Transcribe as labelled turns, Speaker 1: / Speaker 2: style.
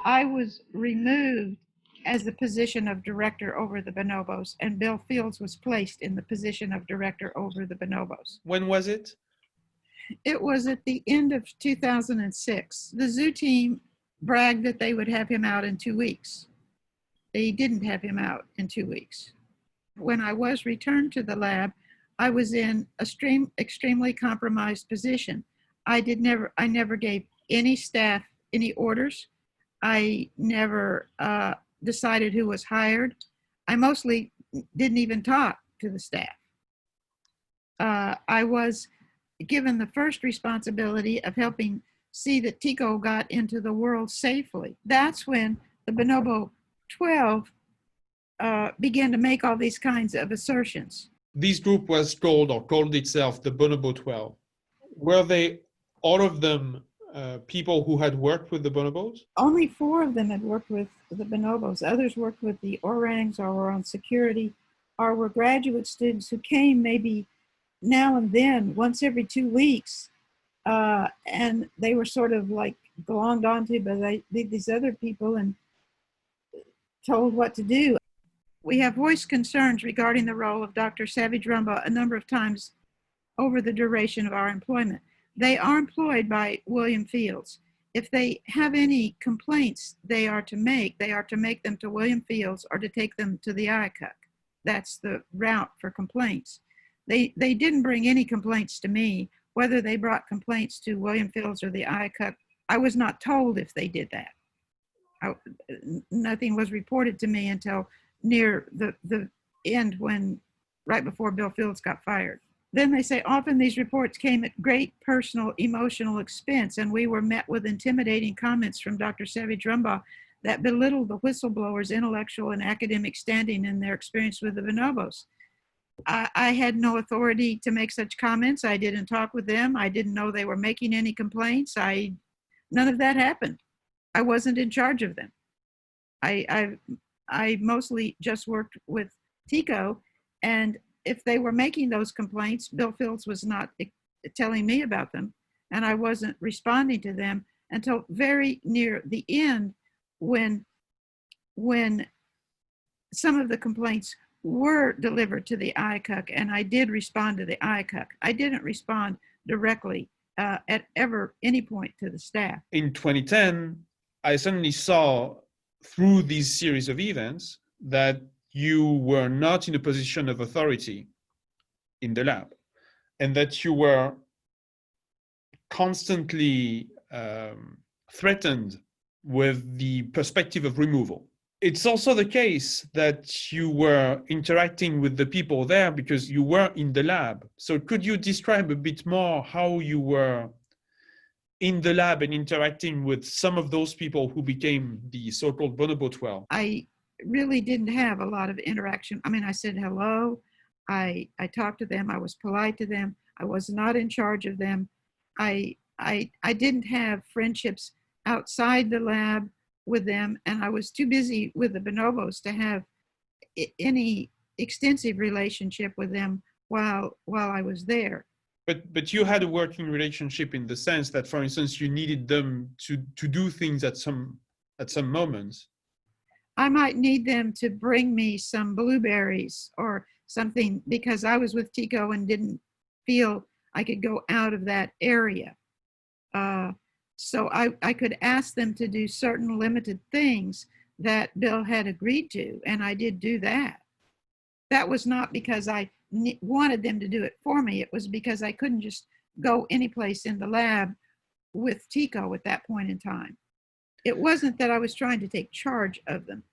Speaker 1: I was removed as the position of director over the bonobos, and Bill Fields was placed in the position of director over the bonobos.
Speaker 2: When was it?
Speaker 1: It was at the end of 2006. The zoo team bragged that they would have him out in 2 weeks. They didn't have him out in 2 weeks. When I was returned to the lab, I was in an extremely compromised position. I never gave any staff any orders. I never decided who was hired. I mostly didn't even talk to the staff. I was given the first responsibility of helping see that Tico got into the world safely. That's when the Bonobo 12 began to make all these kinds of assertions.
Speaker 2: This group was called, or called itself, the Bonobo 12. Were they, all of them, people who had worked with the bonobos?
Speaker 1: Only 4 of them had worked with the bonobos. Others worked with the orangs or were on security or were graduate students who came maybe now and then, once every 2 weeks, and they were sort of like glommed onto by these other people and told what to do. We have voiced concerns regarding the role of Dr. Savage-Rumbaugh a number of times over the duration of our employment. They are employed by William Fields. If they have any complaints they are to make them to William Fields or to take them to the IACUC. That's the route for complaints. They didn't bring any complaints to me. Whether they brought complaints to William Fields or the IACUC, I was not told if they did that. Nothing was reported to me until near the end, when right before Bill Fields got fired. Then they say often these reports came at great personal emotional expense, and we were met with intimidating comments from Dr. Savage-Rumbaugh that belittled the whistleblower's intellectual and academic standing and their experience with the bonobos. I had no authority to make such comments. I didn't talk with them. I didn't know they were making any complaints. None of that happened. I wasn't in charge of them. I mostly just worked with Tico, and if they were making those complaints, Bill Fields was not telling me about them, and I wasn't responding to them until very near the end, when some of the complaints were delivered to the IACUC, and I did respond to the IACUC. I didn't respond directly at any point to the staff.
Speaker 2: In 2010, I suddenly saw through these series of events that you were not in a position of authority in the lab, and that you were constantly threatened with the perspective of removal. It's also the case that you were interacting with the people there because you were in the lab. So could you describe a bit more how you were in the lab and interacting with some of those people who became the so-called Bonobo 12?
Speaker 1: I really didn't have a lot of interaction. I mean, I said hello, I talked to them, I was polite to them, I was not in charge of them. I didn't have friendships outside the lab with them, and I was too busy with the bonobos to have any extensive relationship with them while I was there.
Speaker 2: But you had a working relationship in the sense that, for instance, you needed them to do things at some moments.
Speaker 1: I might need them to bring me some blueberries or something because I was with Tico and didn't feel I could go out of that area. So I could ask them to do certain limited things that Bill had agreed to, and I did do that. That was not because I wanted them to do it for me. It was because I couldn't just go any place in the lab with Tico at that point in time. It wasn't that I was trying to take charge of them.